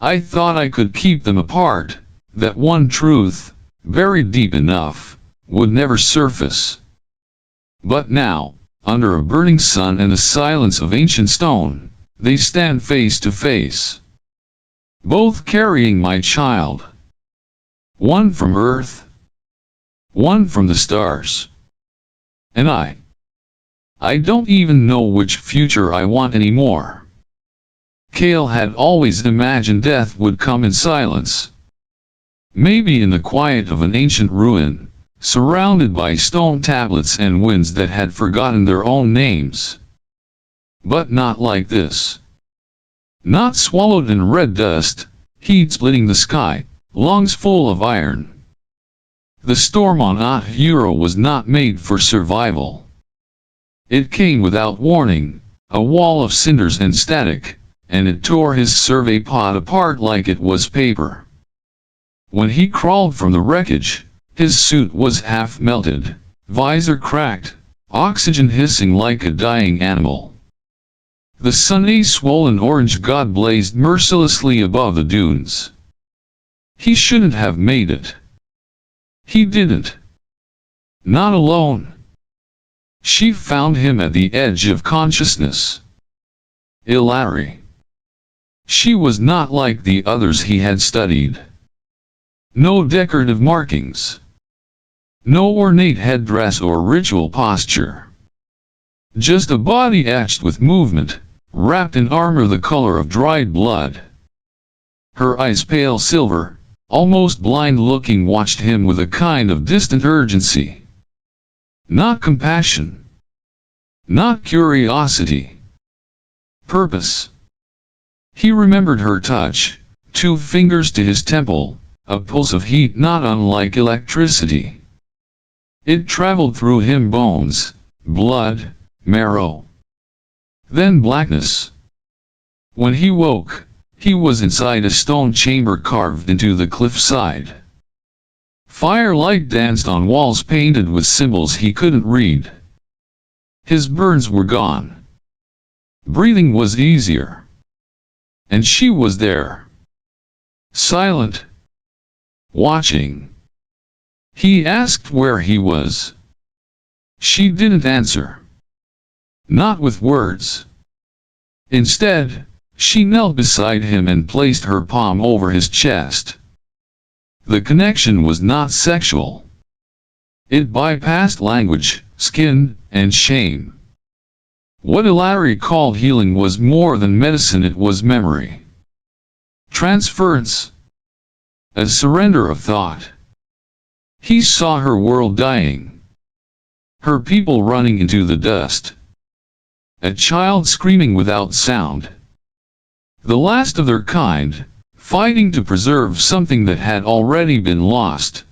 I thought I could keep them apart, that one truth, buried deep enough, would never surface. But now, under a burning sun and the silence of ancient stone, they stand face to face. Both carrying my child. One from Earth, one from the stars. And I don't even know which future I want anymore. Kael had always imagined death would come in silence. Maybe in the quiet of an ancient ruin, surrounded by stone tablets and winds that had forgotten their own names. But not like this. Not swallowed in red dust, heat splitting the sky, lungs full of iron. The storm on Euro was not made for survival. It came without warning, a wall of cinders and static, and it tore his survey pod apart like it was paper. When he crawled from the wreckage, his suit was half melted, visor cracked, oxygen hissing like a dying animal. The sunny swollen orange god blazed mercilessly above the dunes. He shouldn't have made it. He didn't. Not alone. She found him at the edge of consciousness. Elari. She was not like the others he had studied. No decorative markings. No ornate headdress or ritual posture. Just a body etched with movement, wrapped in armor the color of dried blood. Her eyes pale silver, almost blind-looking, watched him with a kind of distant urgency. Not compassion. Not curiosity. Purpose. He remembered her touch, 2 fingers to his temple, a pulse of heat not unlike electricity. It traveled through him, bones, blood, marrow. Then blackness. When he woke, he was inside a stone chamber carved into the cliffside. Firelight danced on walls painted with symbols he couldn't read. His burns were gone. Breathing was easier. And she was there. Silent. Watching. He asked where he was. She didn't answer. Not with words. Instead, she knelt beside him and placed her palm over his chest. The connection was not sexual. It bypassed language, skin, and shame. What Elari called healing was more than medicine, it was memory. Transference. A surrender of thought. He saw her world dying. Her people running into the dust. A child screaming without sound. The last of their kind, fighting to preserve something that had already been lost.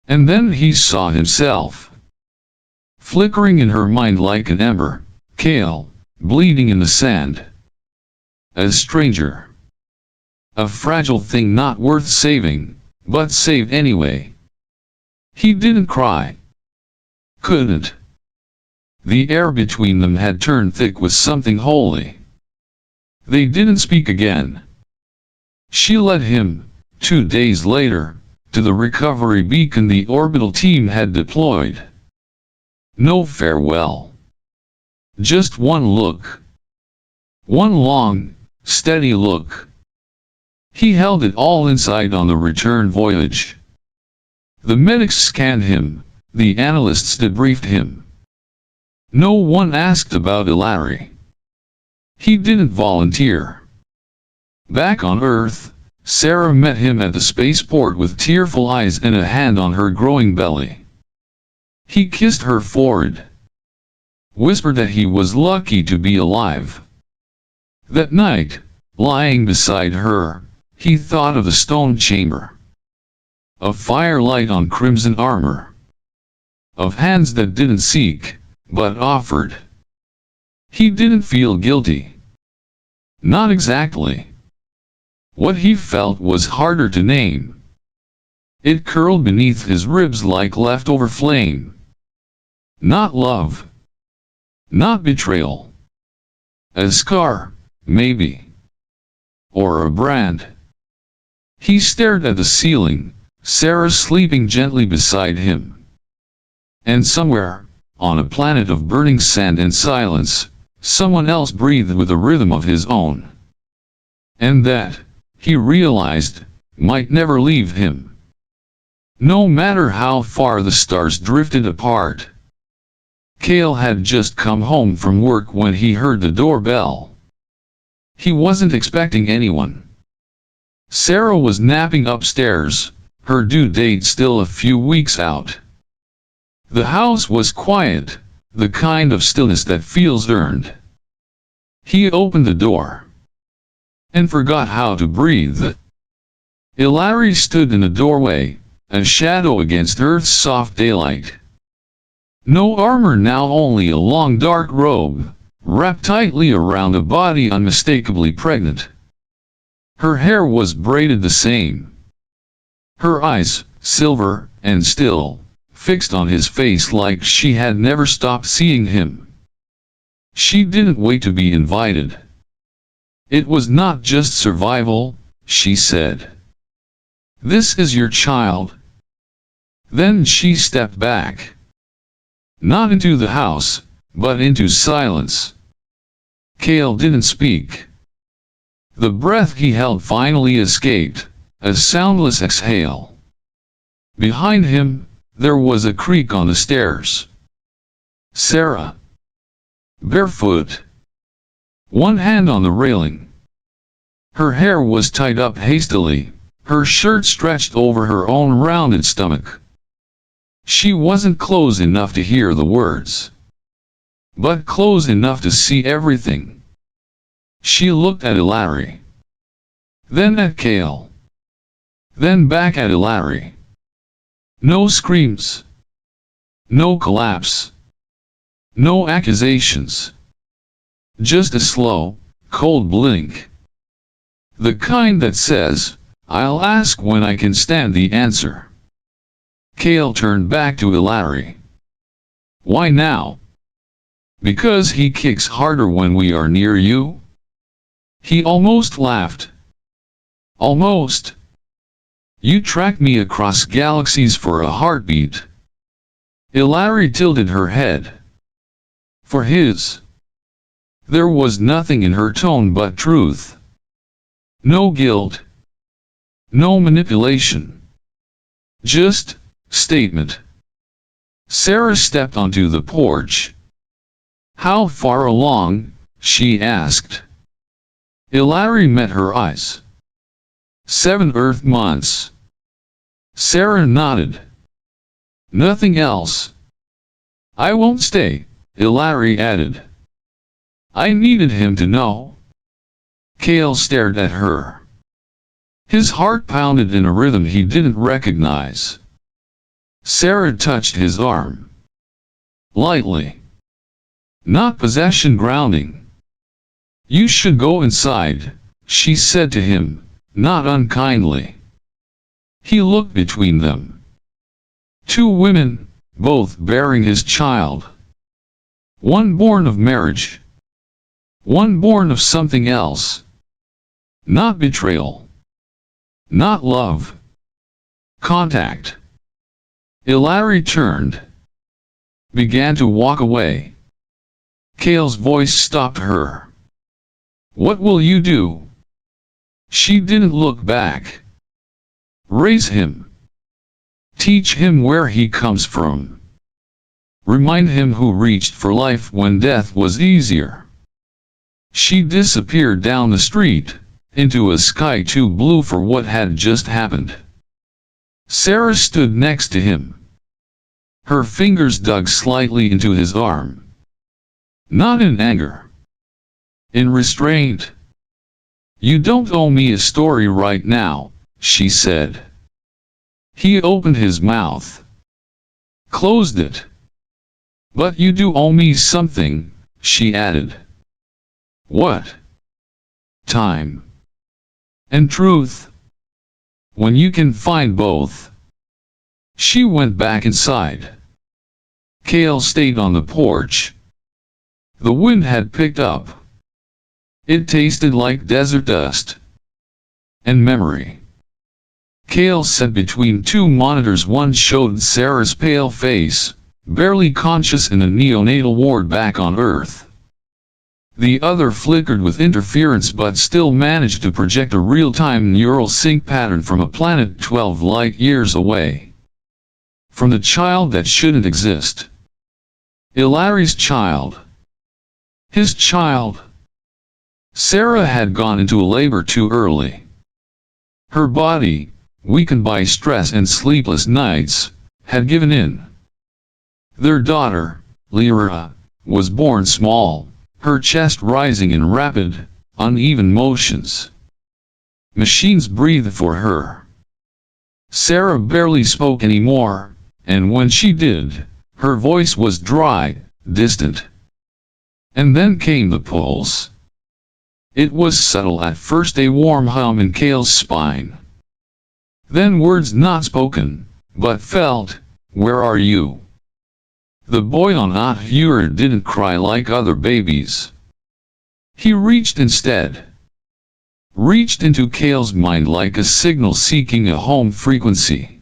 And then he saw himself. Flickering in her mind like an ember, Kael, bleeding in the sand. A stranger. A fragile thing not worth saving, but saved anyway. He didn't cry. Couldn't. The air between them had turned thick with something holy. They didn't speak again. She led him, 2 days later, to the recovery beacon the orbital team had deployed. No farewell. Just one look. One long, steady look. He held it all inside on the return voyage. The medics scanned him, the analysts debriefed him. No one asked about Elari. He didn't volunteer. Back on Earth, Sarah met him at the spaceport with tearful eyes and a hand on her growing belly. He kissed her forehead. Whispered that he was lucky to be alive. That night, lying beside her, he thought of the stone chamber. Of firelight on crimson armor. Of hands that didn't seek, but offered. He didn't feel guilty. Not exactly. What he felt was harder to name. It curled beneath his ribs like leftover flame. Not love. Not betrayal. A scar, maybe. or a brand. He stared at the ceiling, Sarah sleeping gently beside him. And somewhere, on a planet of burning sand and silence, someone else breathed with a rhythm of his own. And that, he realized, might never leave him. No matter how far the stars drifted apart. Kael had just come home from work when he heard the doorbell. He wasn't expecting anyone. Sarah was napping upstairs, her due date still a few weeks out. The house was quiet, the kind of stillness that feels earned. He opened the door and forgot how to breathe. Elari stood in the doorway, a shadow against Earth's soft daylight. No armor now, only a long dark robe, wrapped tightly around a body unmistakably pregnant. Her hair was braided the same. Her eyes, silver and still, fixed on his face like she had never stopped seeing him. She didn't wait to be invited. It was not just survival, she said. This is your child. Then she stepped back. Not into the house, but into silence. Kael didn't speak. The breath he held finally escaped, a soundless exhale. Behind him, there was a creak on the stairs. Sarah. Barefoot. One hand on the railing. Her hair was tied up hastily, her shirt stretched over her own rounded stomach. She wasn't close enough to hear the words, but close enough to see everything. She looked at Elari, then at Kael, then back at Elari. No screams, no collapse, no accusations. Just a slow, cold blink. The kind that says, I'll ask when I can stand the answer. Kael turned back to Elari. Why now? Because he kicks harder when we are near you? He almost laughed. Almost. You tracked me across galaxies for a heartbeat. Elari tilted her head. For his. There was nothing in her tone but truth. No guilt. No manipulation. Just statement. Sarah stepped onto the porch. How far along? She asked. Elari met her eyes. 7 Earth months. Sarah nodded. Nothing else. I won't stay, Elari added. I needed him to know. Kael stared at her. His heart pounded in a rhythm he didn't recognize. Sarah touched his arm. Lightly. Not possession, grounding. You should go inside, she said to him, not unkindly. He looked between them. 2 women, both bearing his child. One born of marriage. One born of something else. Not betrayal. Not love. Contact. Elari turned. Began to walk away. Kael's voice stopped her. What will you do? She didn't look back. Raise him. Teach him where he comes from. Remind him who reached for life when death was easier. She disappeared down the street, into a sky too blue for what had just happened. Sarah stood next to him. Her fingers dug slightly into his arm. Not in anger. In restraint. You don't owe me a story right now, she said. He opened his mouth. Closed it. But you do owe me something, she added. What? Time. And truth. When you can find both. She went back inside. Kael stayed on the porch. The wind had picked up. It tasted like desert dust. and memory. Kael sat between two monitors. One showed Sarah's pale face, barely conscious in a neonatal ward back on Earth. The other flickered with interference but still managed to project a real-time neural sync pattern from a planet 12 light-years away. From the child that shouldn't exist. Elari's child. His child. Sarah had gone into labor too early. Her body, weakened by stress and sleepless nights, had given in. Their daughter, Elari, was born small, her chest rising in rapid, uneven motions. Machines breathed for her. Sarah barely spoke anymore, and when she did, her voice was dry, distant. And then came the pulse. It was subtle at first, a warm hum in Kael's spine. Then words not spoken, but felt, "Where are you?" The boy on Ahura didn't cry like other babies. He reached instead. Reached into Kael's mind like a signal seeking a home frequency.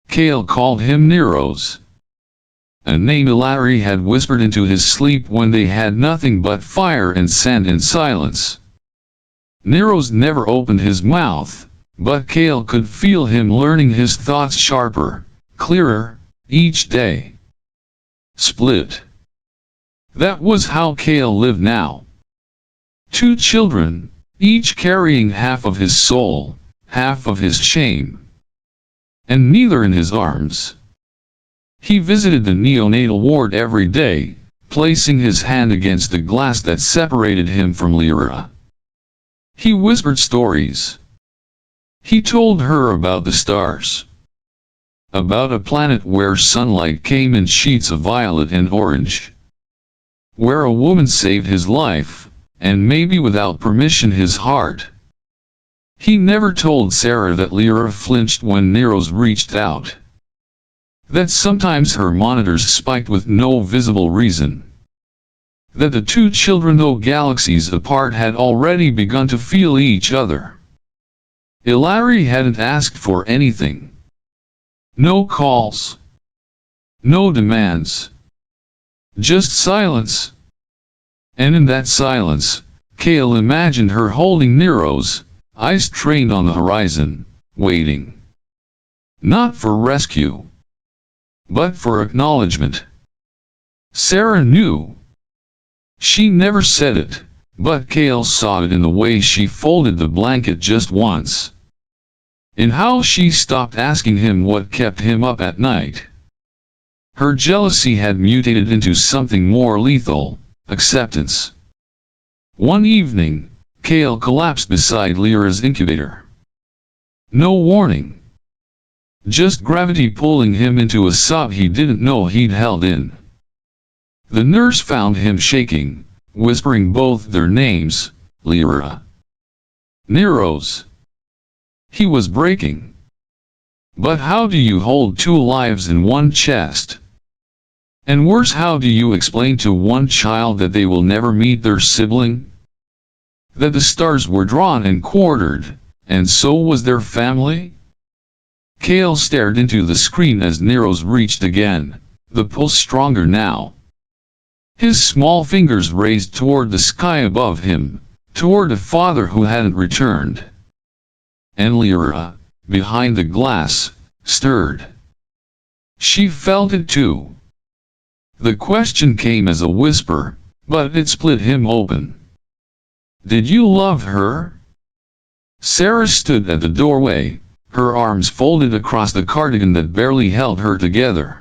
Kael called him Neros. A name Elari had whispered into his sleep when they had nothing but fire and sand and silence. Neros never opened his mouth, but Kael could feel him learning his thoughts sharper, clearer, each day. Split. That was how Kael lived now. Two children, each carrying half of his soul, half of his shame. And neither in his arms. He visited the neonatal ward every day, placing his hand against the glass that separated him from Elari. He whispered stories. He told her about the stars. About a planet where sunlight came in sheets of violet and orange. Where a woman saved his life, and maybe without permission his heart. He never told Sarah that Elari flinched when Neros reached out. That sometimes her monitors spiked with no visible reason. That the two children, though galaxies apart, had already begun to feel each other. Elari hadn't asked for anything. No calls. No demands. Just silence. And in that silence, Kael imagined her holding Neros, eyes trained on the horizon, waiting. Not for rescue, but for acknowledgement. Sarah knew. She never said it, but Kael saw it in the way she folded the blanket just once. In how she stopped asking him what kept him up at night. Her jealousy had mutated into something more lethal, acceptance. One evening, Kael collapsed beside Elari's incubator. No warning. Just gravity pulling him into a sob he didn't know he'd held in. The nurse found him shaking, whispering both their names, Elari. Neros. He was breaking. But how do you hold two lives in one chest? And worse, how do you explain to one child that they will never meet their sibling? That the stars were drawn and quartered, and so was their family? Kael stared into the screen as Neros reached again, the pulse stronger now. His small fingers raised toward the sky above him, toward a father who hadn't returned. And Elari, behind the glass, stirred. She felt it too. The question came as a whisper, but it split him open. Did you love her? Sarah stood at the doorway, her arms folded across the cardigan that barely held her together.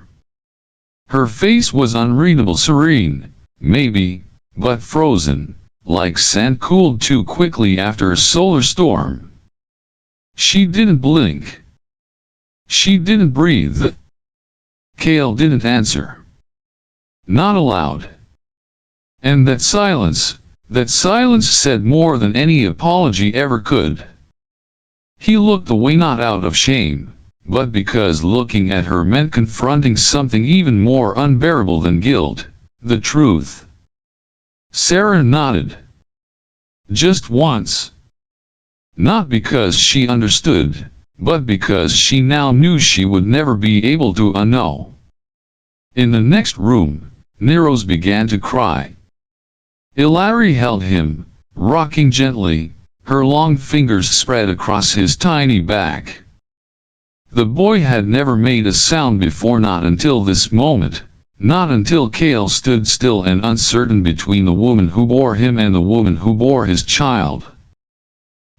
Her face was unreadable, serene, maybe, but frozen, like sand cooled too quickly after a solar storm. She didn't blink. She didn't breathe. Kael didn't answer. Not aloud. And that silence said more than any apology ever could. He looked away not out of shame, but because looking at her meant confronting something even more unbearable than guilt, the truth. Sarah nodded. Just once. Not because she understood, but because she now knew she would never be able to unknow. In the next room, Neros began to cry. Elari held him, rocking gently, her long fingers spread across his tiny back. The boy had never made a sound before, not until this moment, not until Kael stood still and uncertain between the woman who bore him and the woman who bore his child.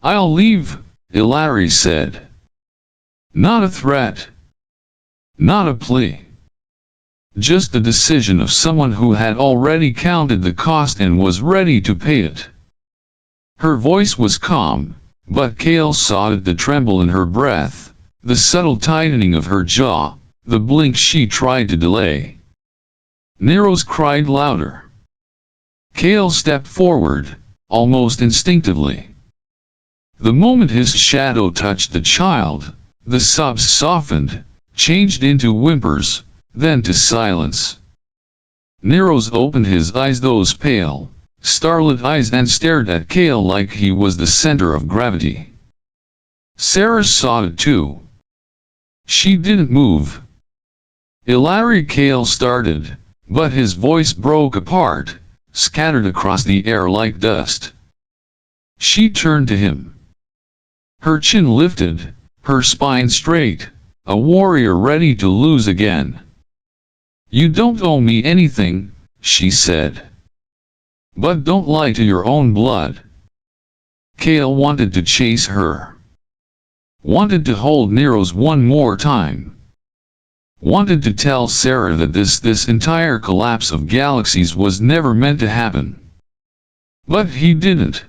"I'll leave," Elari said. Not a threat. Not a plea. Just the decision of someone who had already counted the cost and was ready to pay it. Her voice was calm, but Kael saw the tremble in her breath, the subtle tightening of her jaw, the blink she tried to delay. Neros cried louder. Kael stepped forward, almost instinctively. The moment his shadow touched the child, the sobs softened, changed into whimpers, then to silence. Neros opened his eyes, those pale, starlit eyes, and stared at Kael like he was the center of gravity. Sarah saw it too. She didn't move. Elari, Kael started, but his voice broke apart, scattered across the air like dust. She turned to him. Her chin lifted, her spine straight, a warrior ready to lose again. "You don't owe me anything," she said. "But don't lie to your own blood." Kael wanted to chase her. Wanted to hold Neros one more time. Wanted to tell Sarah that this entire collapse of galaxies was never meant to happen. But he didn't.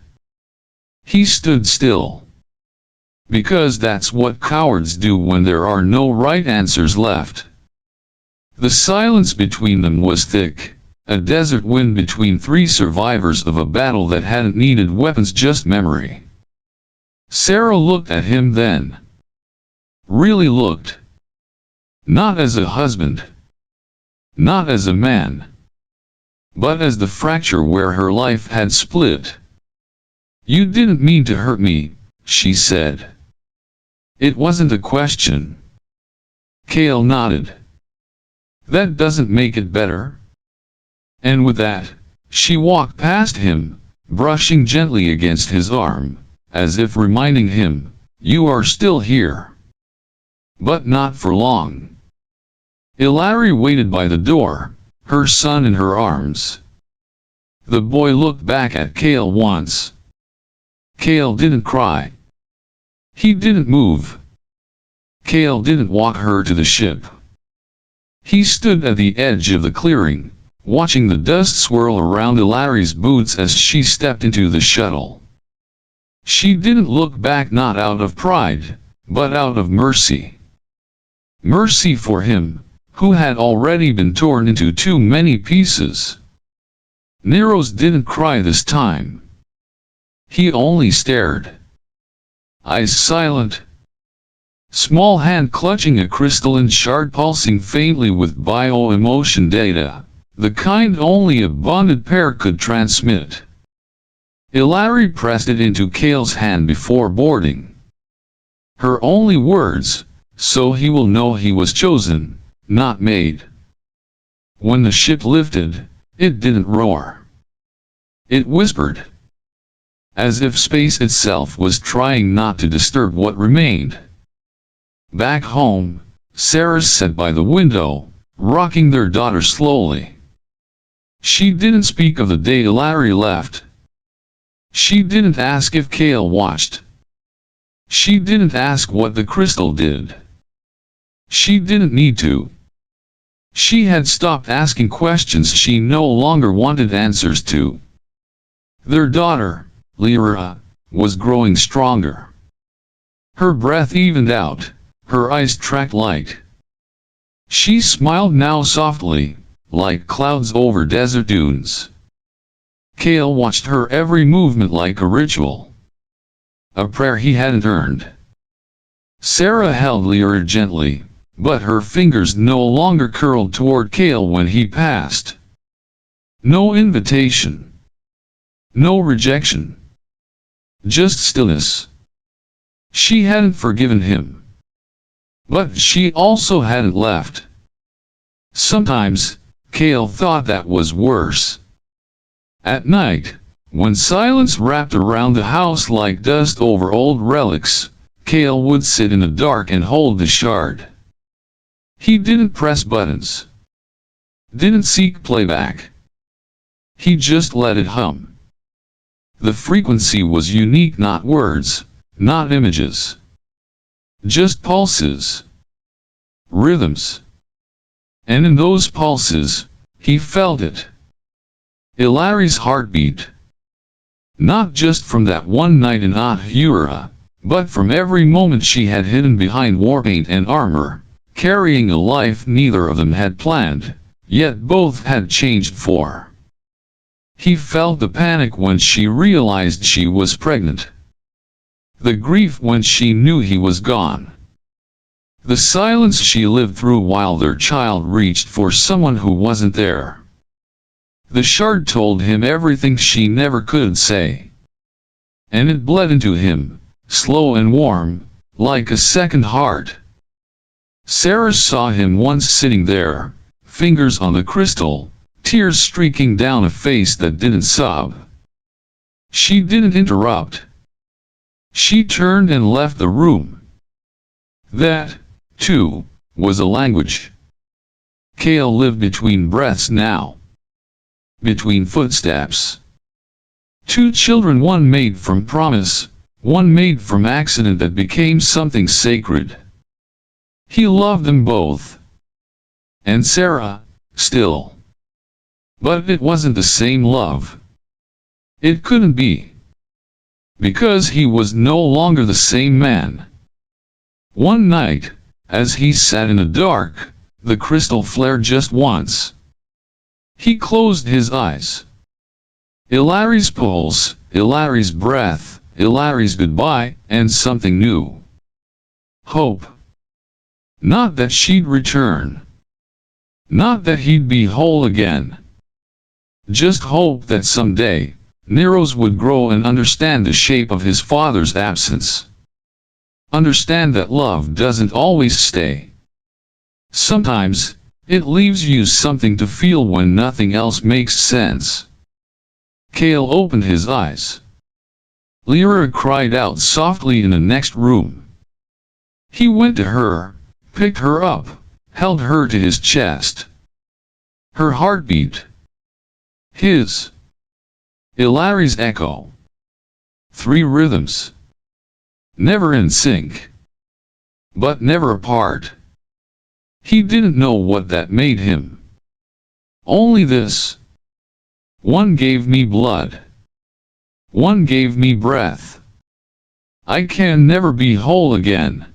He stood still. Because that's what cowards do when there are no right answers left. The silence between them was thick, a desert wind between three survivors of a battle that hadn't needed weapons, just memory. Sarah looked at him then. Really looked. Not as a husband. Not as a man. But as the fracture where her life had split. "You didn't mean to hurt me," she said. "It wasn't a question." Kael nodded. "That doesn't make it better." And with that, she walked past him, brushing gently against his arm, as if reminding him, "You are still here." But not for long. Elari waited by the door, her son in her arms. The boy looked back at Kael once. Kael didn't cry. He didn't move. Kael didn't walk her to the ship. He stood at the edge of the clearing, watching the dust swirl around Elari's boots as she stepped into the shuttle. She didn't look back, not out of pride, but out of mercy. Mercy for him, who had already been torn into too many pieces. Neros didn't cry this time. He only stared. Eyes silent. Small hand clutching a crystalline shard pulsing faintly with bio-emotion data, the kind only a bonded pair could transmit. Elari pressed it into Kael's hand before boarding. Her only words, "So he will know he was chosen, not made." When the ship lifted, it didn't roar. It whispered. As if space itself was trying not to disturb what remained. Back home, Sarah sat by the window, rocking their daughter slowly. She didn't speak of the day Elari left. She didn't ask if Kael watched. She didn't ask what the crystal did. She didn't need to. She had stopped asking questions she no longer wanted answers to. Their daughter, Lyra, was growing stronger. Her breath evened out, her eyes tracked light. She smiled now softly, like clouds over desert dunes. Kael watched her every movement like a ritual. A prayer he hadn't earned. Sarah held Lyra gently, but her fingers no longer curled toward Kael when he passed. No invitation. No rejection. Just stillness. She hadn't forgiven him. But she also hadn't left. Sometimes, Kael thought that was worse. At night, when silence wrapped around the house like dust over old relics, Kael would sit in the dark and hold the shard. He didn't press buttons. Didn't seek playback. He just let it hum. The frequency was unique, not words, not images. Just pulses. Rhythms. And in those pulses, he felt it. Elari's heartbeat. Not just from that one night in Ahura, but from every moment she had hidden behind warpaint and armor, carrying a life neither of them had planned, yet both had changed for. He felt the panic when she realized she was pregnant. The grief when she knew he was gone. The silence she lived through while their child reached for someone who wasn't there. The shard told him everything she never could say. And it bled into him, slow and warm, like a second heart. Sarah saw him once sitting there, fingers on the crystal, tears streaking down a face that didn't sob. She didn't interrupt. She turned and left the room. That, too, was a language. Kael lived between breaths now. Between footsteps. Two children, one made from promise, one made from accident that became something sacred. He loved them both. And Sarah, still. But it wasn't the same love. It couldn't be. Because he was no longer the same man. One night, as he sat in the dark, the crystal flared just once. He closed his eyes. Elari's pulse, Elari's breath, Elari's goodbye, and something new. Hope. Not that she'd return. Not that he'd be whole again. Just hope that someday, Neros would grow and understand the shape of his father's absence. Understand that love doesn't always stay. Sometimes, it leaves you something to feel when nothing else makes sense. Kael opened his eyes. Lyra cried out softly in the next room. He went to her, picked her up, held her to his chest. Her heartbeat. His. Elari's echo. 3 rhythms. Never in sync. But never apart. He didn't know what that made him. Only this. One gave me blood. One gave me breath. I can never be whole again.